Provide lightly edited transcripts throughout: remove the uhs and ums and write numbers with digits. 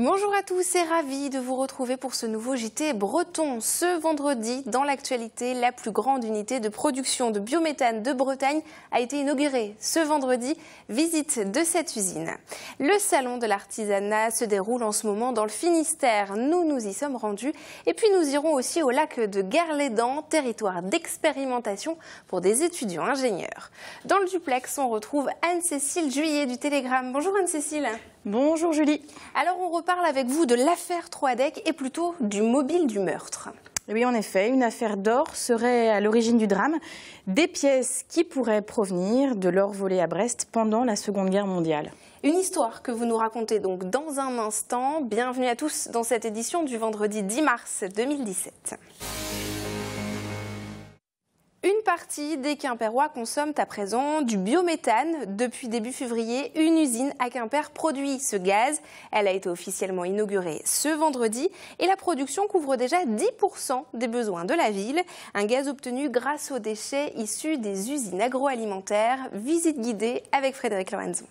Bonjour à tous et ravi de vous retrouver pour ce nouveau JT breton. Ce vendredi, dans l'actualité, la plus grande unité de production de biométhane de Bretagne a été inaugurée. Ce vendredi, visite de cette usine. Le salon de l'artisanat se déroule en ce moment dans le Finistère. Nous nous y sommes rendus et puis nous irons aussi au lac de Guerlédan, territoire d'expérimentation pour des étudiants ingénieurs. Dans le duplex, on retrouve Anne-Cécile Juillet du Télégramme. Bonjour Anne-Cécile. Bonjour Julie. Alors on reparle avec vous de l'affaire Troadec et plutôt du mobile du meurtre. Oui, en effet, une affaire d'or serait à l'origine du drame. Des pièces qui pourraient provenir de l'or volé à Brest pendant la Seconde Guerre mondiale. Une histoire que vous nous racontez donc dans un instant. Bienvenue à tous dans cette édition du vendredi 10 mars 2017. Une partie des Quimpérois consomment à présent du biométhane. Depuis début février, une usine à Quimper produit ce gaz. Elle a été officiellement inaugurée ce vendredi et la production couvre déjà 10% des besoins de la ville. Un gaz obtenu grâce aux déchets issus des usines agroalimentaires. Visite guidée avec Frédéric Lorenzo.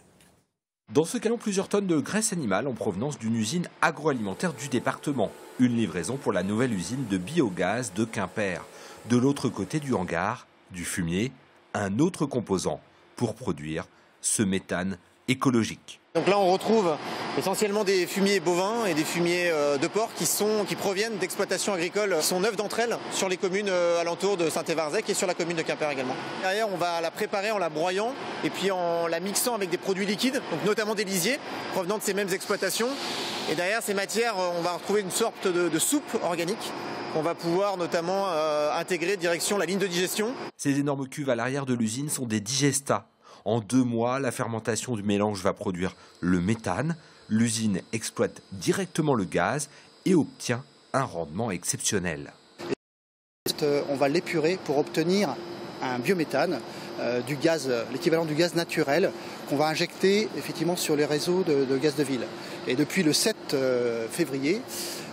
Dans ce canon, plusieurs tonnes de graisse animale en provenance d'une usine agroalimentaire du département. Une livraison pour la nouvelle usine de biogaz de Quimper. De l'autre côté du hangar, du fumier, un autre composant pour produire ce méthane écologique. Donc là on retrouve essentiellement des fumiers bovins et des fumiers de porc qui proviennent d'exploitations agricoles qui sont 9 d'entre elles sur les communes alentours de Saint-Évarzec et sur la commune de Quimper également. Derrière on va la préparer en la broyant et puis en la mixant avec des produits liquides, donc notamment des lisiers provenant de ces mêmes exploitations. Et derrière ces matières on va retrouver une sorte de soupe organique qu'on va pouvoir notamment intégrer direction la ligne de digestion. Ces énormes cuves à l'arrière de l'usine sont des digestats. En 2 mois, la fermentation du mélange va produire le méthane. L'usine exploite directement le gaz et obtient un rendement exceptionnel. On va l'épurer pour obtenir un biométhane, du gaz, l'équivalent du gaz naturel qu'on va injecter effectivement sur les réseaux de gaz de ville. Et depuis le 7 février,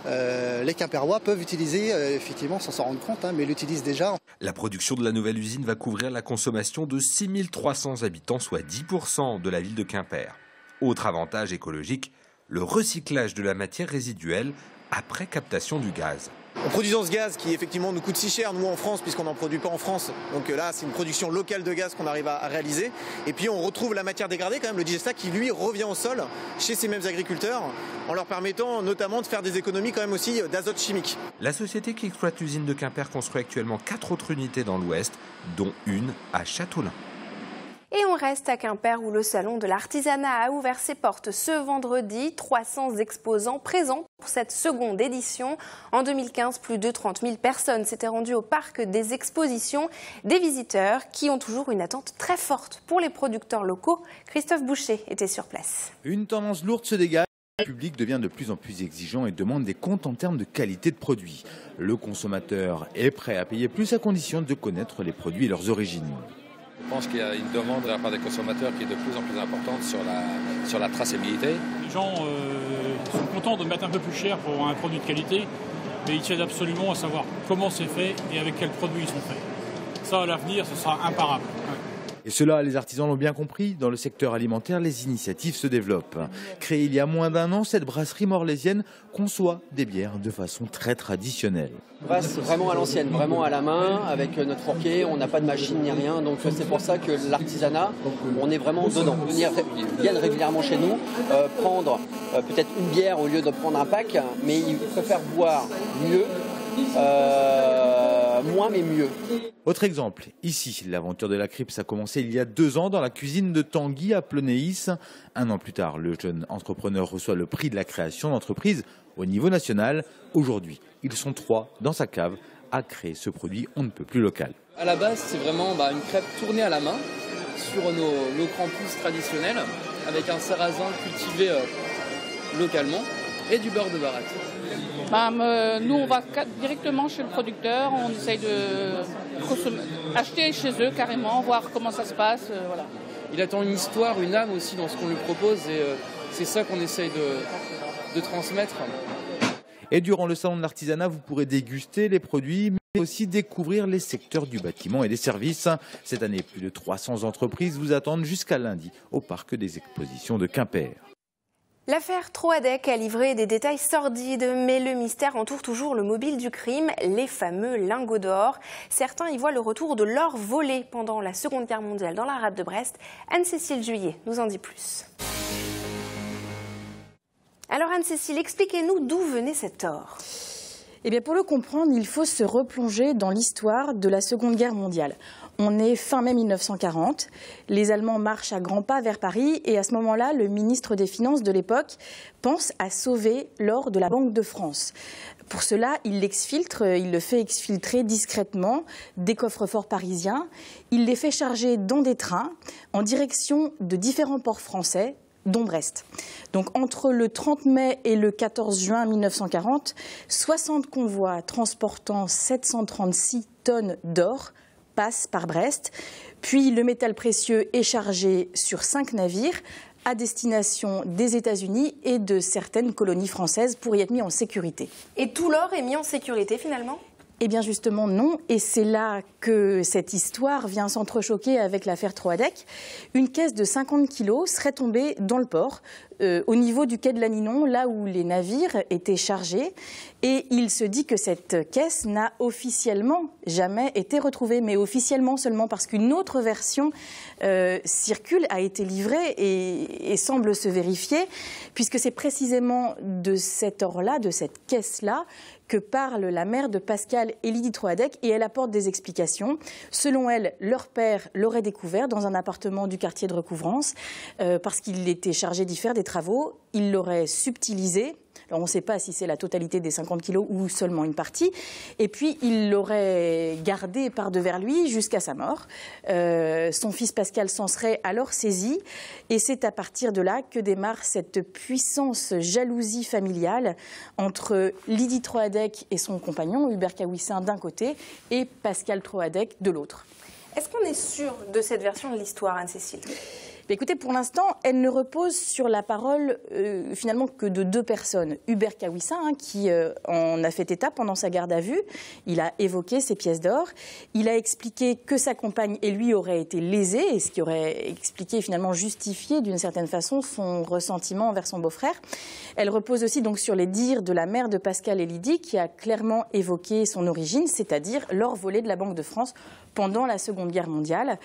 les Quimpérois peuvent utiliser, effectivement, sans s'en rendre compte, mais l'utilisent déjà. La production de la nouvelle usine va couvrir la consommation de 6300 habitants, soit 10% de la ville de Quimper. Autre avantage écologique, le recyclage de la matière résiduelle après captation du gaz. En produisant ce gaz qui effectivement nous coûte si cher, nous en France, puisqu'on n'en produit pas en France, donc là c'est une production locale de gaz qu'on arrive à réaliser. Et puis on retrouve la matière dégradée, quand même, le digestat qui lui revient au sol chez ces mêmes agriculteurs, en leur permettant notamment de faire des économies quand même aussi d'azote chimique. La société qui exploite l'usine de Quimper construit actuellement 4 autres unités dans l'Ouest, dont une à Châteaulin. Et on reste à Quimper où le salon de l'artisanat a ouvert ses portes ce vendredi. 300 exposants présents pour cette seconde édition. En 2015, plus de 30 000 personnes s'étaient rendues au parc des expositions. Des visiteurs qui ont toujours une attente très forte pour les producteurs locaux. Christophe Boucher était sur place. Une tendance lourde se dégage. Le public devient de plus en plus exigeant et demande des comptes en termes de qualité de produits. Le consommateur est prêt à payer plus à condition de connaître les produits et leurs origines. Je pense qu'il y a une demande de la part des consommateurs qui est de plus en plus importante sur la traçabilité. Les gens sont contents de mettre un peu plus cher pour un produit de qualité, mais ils tiennent absolument à savoir comment c'est fait et avec quels produits ils sont faits. Ça, à l'avenir, ce sera imparable. Et cela, les artisans l'ont bien compris, dans le secteur alimentaire, les initiatives se développent. Créée il y a moins d'1 an, cette brasserie morlaisienne conçoit des bières de façon très traditionnelle. Brasse vraiment à l'ancienne, vraiment à la main, avec notre fourquet, on n'a pas de machine ni rien, donc c'est pour ça que l'artisanat, on est vraiment dedans. Ils viennent régulièrement chez nous, prendre peut-être une bière au lieu de prendre un pack, mais ils préfèrent boire mieux. Moins mais mieux. Autre exemple, ici, l'aventure de la Crips a commencé il y a 2 ans dans la cuisine de Tanguy à Plonéis. 1 an plus tard, le jeune entrepreneur reçoit le prix de la création d'entreprise au niveau national. Aujourd'hui, ils sont 3 dans sa cave à créer ce produit on ne peut plus local. À la base, c'est vraiment une crêpe tournée à la main sur nos crampous traditionnels avec un sarrasin cultivé localement et du beurre de baratte. Nous, on va directement chez le producteur, on essaye de acheter chez eux carrément, voir comment ça se passe. Voilà. Il attend une histoire, une âme aussi dans ce qu'on lui propose et c'est ça qu'on essaye de transmettre. Et durant le salon de l'artisanat, vous pourrez déguster les produits, mais aussi découvrir les secteurs du bâtiment et des services. Cette année, plus de 300 entreprises vous attendent jusqu'à lundi au parc des expositions de Quimper. L'affaire Troadec a livré des détails sordides, mais le mystère entoure toujours le mobile du crime, les fameux lingots d'or. Certains y voient le retour de l'or volé pendant la Seconde Guerre mondiale dans la rade de Brest. Anne-Cécile Juillet nous en dit plus. Alors Anne-Cécile, expliquez-nous d'où venait cet or. Eh bien, pour le comprendre, il faut se replonger dans l'histoire de la Seconde Guerre mondiale. On est fin mai 1940, les Allemands marchent à grands pas vers Paris et à ce moment-là, le ministre des Finances de l'époque pense à sauver l'or de la Banque de France. Pour cela, il l'exfiltre, il le fait exfiltrer discrètement des coffres-forts parisiens. Il les fait charger dans des trains en direction de différents ports français, dont Brest. Donc entre le 30 mai et le 14 juin 1940, 60 convois transportant 736 tonnes d'or passent par Brest. Puis le métal précieux est chargé sur 5 navires à destination des États-Unis et de certaines colonies françaises pour y être mis en sécurité. Et tout l'or est mis en sécurité finalement ? Eh bien justement non, et c'est là que cette histoire vient s'entrechoquer avec l'affaire Troadec. Une caisse de 50 kilos serait tombée dans le port, au niveau du quai de Lanninon, là où les navires étaient chargés. Et il se dit que cette caisse n'a officiellement jamais été retrouvée, mais officiellement seulement parce qu'une autre version circule, a été livrée et semble se vérifier, puisque c'est précisément de cet or-là, de cette caisse-là, que parle la mère de Pascal et Lydie Troadec, et elle apporte des explications. Selon elle, leur père l'aurait découvert dans un appartement du quartier de Recouvrance, parce qu'il était chargé d'y faire des travaux. Il l'aurait subtilisé. Alors on ne sait pas si c'est la totalité des 50 kilos ou seulement une partie. Et puis il l'aurait gardé par devers lui jusqu'à sa mort. Son fils Pascal s'en serait alors saisi. Et c'est à partir de là que démarre cette puissance jalousie familiale entre Lydie Troadec et son compagnon, Hubert Cahuissin d'un côté, et Pascal Troadec de l'autre. Est-ce qu'on est sûr de cette version de l'histoire, Anne-Cécile ? Écoutez, pour l'instant, elle ne repose sur la parole finalement que de 2 personnes. Hubert Cahuissin, qui en a fait état pendant sa garde à vue. Il a évoqué ces pièces d'or. Il a expliqué que sa compagne et lui auraient été lésés, et ce qui aurait expliqué, finalement justifié d'une certaine façon son ressentiment envers son beau-frère. Elle repose aussi donc sur les dires de la mère de Pascal et Lydie, qui a clairement évoqué son origine, c'est-à-dire l'or volé de la Banque de France pendant la Seconde Guerre mondiale.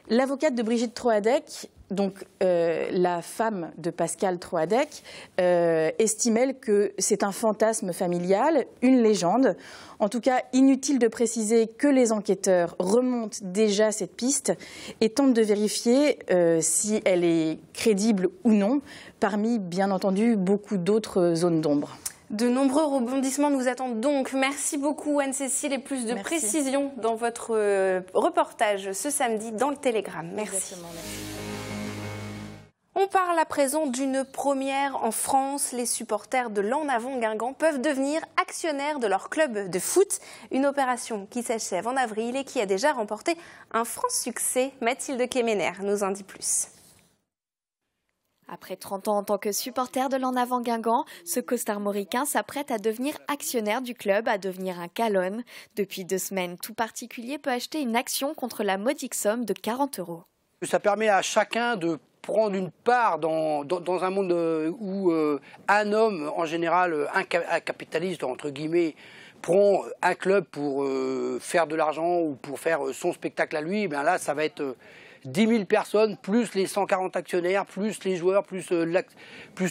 L'avocate de Brigitte Troadec, donc la femme de Pascal Troadec, estime elle que c'est un fantasme familial, une légende. En tout cas, inutile de préciser que les enquêteurs remontent déjà cette piste et tentent de vérifier si elle est crédible ou non, parmi, bien entendu, beaucoup d'autres zones d'ombre. De nombreux rebondissements nous attendent donc. Merci beaucoup Anne-Cécile et plus de précision dans votre reportage ce samedi dans le Télégramme. Merci. Exactement, merci. On parle à présent d'une première en France. Les supporters de l'En Avant Guingamp peuvent devenir actionnaires de leur club de foot. Une opération qui s'achève en avril et qui a déjà remporté un franc succès. Mathilde Kemener nous en dit plus. Après 30 ans en tant que supporter de l'En Avant Guingamp, ce costarmoricain s'apprête à devenir actionnaire du club, à devenir un calonne. Depuis 2 semaines, tout particulier peut acheter une action contre la modique somme de 40 €. Ça permet à chacun de prendre une part dans un monde où un homme, en général un capitaliste, entre guillemets, prend un club pour faire de l'argent ou pour faire son spectacle à lui. Bien là, ça va être 10 000 personnes, plus les 140 actionnaires, plus les joueurs, plus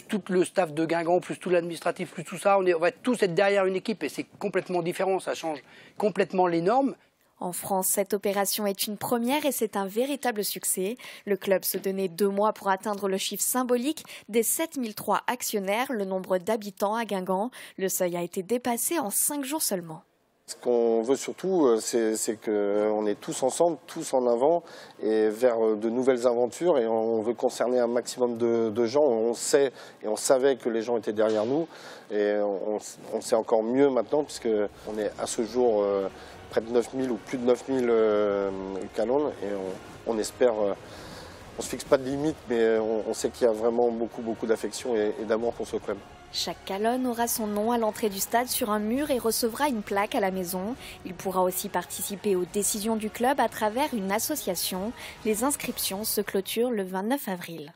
tout le staff de Guingamp, plus tout l'administratif, plus tout ça. On va tous être derrière une équipe et c'est complètement différent, ça change complètement les normes. En France, cette opération est une première et c'est un véritable succès. Le club se donnait 2 mois pour atteindre le chiffre symbolique des 7003 actionnaires, le nombre d'habitants à Guingamp. Le seuil a été dépassé en 5 jours seulement. Ce qu'on veut surtout, c'est qu'on est tous ensemble, tous en avant et vers de nouvelles aventures, et on veut concerner un maximum de gens. On sait et on savait que les gens étaient derrière nous, et on sait encore mieux maintenant puisqu'on est à ce jour près de 9000 ou plus de 9000 calonnes, et on espère, on se fixe pas de limite, mais on sait qu'il y a vraiment beaucoup d'affection et d'amour pour ce club. Chaque calonne aura son nom à l'entrée du stade sur un mur et recevra une plaque à la maison. Il pourra aussi participer aux décisions du club à travers une association. Les inscriptions se clôturent le 29 avril.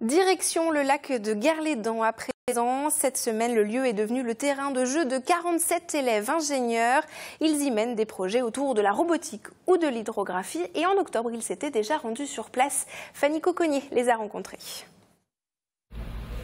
Direction le lac de Guerlédan à présent. Cette semaine, le lieu est devenu le terrain de jeu de 47 élèves ingénieurs. Ils y mènent des projets autour de la robotique ou de l'hydrographie. Et en octobre, ils s'étaient déjà rendus sur place. Fanny Cocognier les a rencontrés.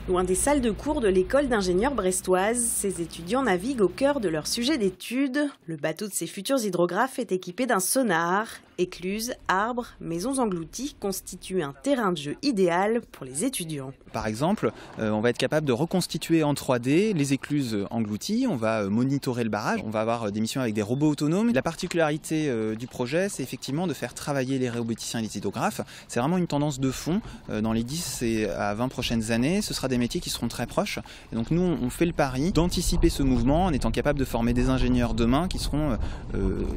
Loin des salles de cours de l'école d'ingénieurs brestoise, ces étudiants naviguent au cœur de leur sujet d'étude. Le bateau de ces futurs hydrographes est équipé d'un sonar. Écluses, arbres, maisons englouties constituent un terrain de jeu idéal pour les étudiants. Par exemple, on va être capable de reconstituer en 3D les écluses englouties, on va monitorer le barrage, on va avoir des missions avec des robots autonomes. La particularité du projet, c'est effectivement de faire travailler les roboticiens et les hydrographes. C'est vraiment une tendance de fond. Dans les 10 et à 20 prochaines années, ce sera des métiers qui seront très proches. Et donc nous, on fait le pari d'anticiper ce mouvement en étant capable de former des ingénieurs demain qui seront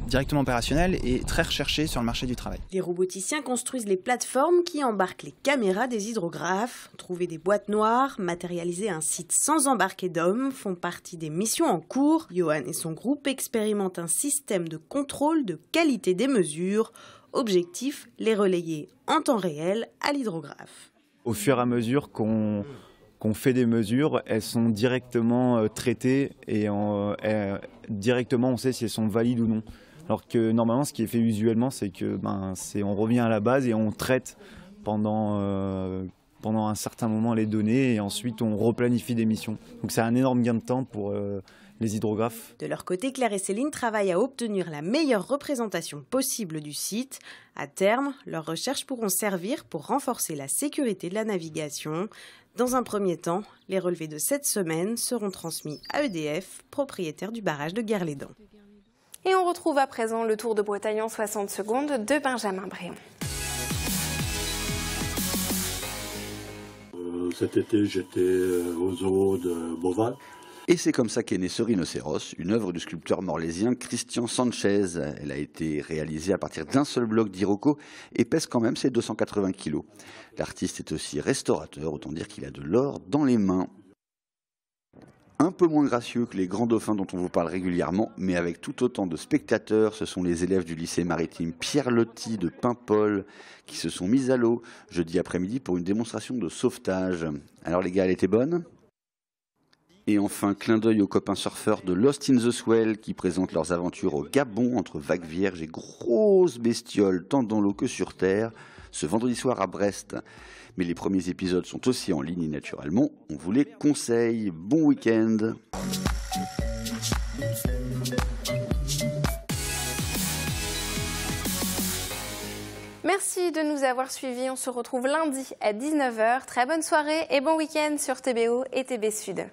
directement opérationnels et très recherchés sur le marché du travail. Les roboticiens construisent les plateformes qui embarquent les caméras des hydrographes. Trouver des boîtes noires, matérialiser un site sans embarquer d'hommes font partie des missions en cours. Johan et son groupe expérimentent un système de contrôle de qualité des mesures. Objectif, les relayer en temps réel à l'hydrographe. Au fur et à mesure qu'on fait des mesures, elles sont directement traitées et directement on sait si elles sont valides ou non. Alors que normalement, ce qui est fait usuellement, c'est que on revient à la base et on traite pendant un certain moment les données et ensuite on replanifie des missions. Donc c'est un énorme gain de temps pour les hydrographes. De leur côté, Claire et Céline travaillent à obtenir la meilleure représentation possible du site. À terme, leurs recherches pourront servir pour renforcer la sécurité de la navigation. Dans un premier temps, les relevés de cette semaine seront transmis à EDF, propriétaire du barrage de Guerlédan. Et on retrouve à présent le Tour de Bretagne en 60 secondes de Benjamin Bréon. Cet été, j'étais au zoo de Beauval. Et c'est comme ça qu'est né ce rhinocéros, une œuvre du sculpteur morlésien Christian Sanchez. Elle a été réalisée à partir d'un seul bloc d'Iroko et pèse quand même ses 280 kilos. L'artiste est aussi restaurateur, autant dire qu'il a de l'or dans les mains. Un peu moins gracieux que les grands dauphins dont on vous parle régulièrement, mais avec tout autant de spectateurs, ce sont les élèves du lycée maritime Pierre Loti de Paimpol qui se sont mis à l'eau jeudi après-midi pour une démonstration de sauvetage. Alors les gars, elle était bonne ? Et enfin, clin d'œil aux copains surfeurs de Lost in the Swell qui présentent leurs aventures au Gabon entre vagues vierges et grosses bestioles tant dans l'eau que sur terre, ce vendredi soir à Brest. Mais les premiers épisodes sont aussi en ligne naturellement. On vous les conseille. Bon week-end. Merci de nous avoir suivis. On se retrouve lundi à 19h. Très bonne soirée et bon week-end sur TBO et TB Sud.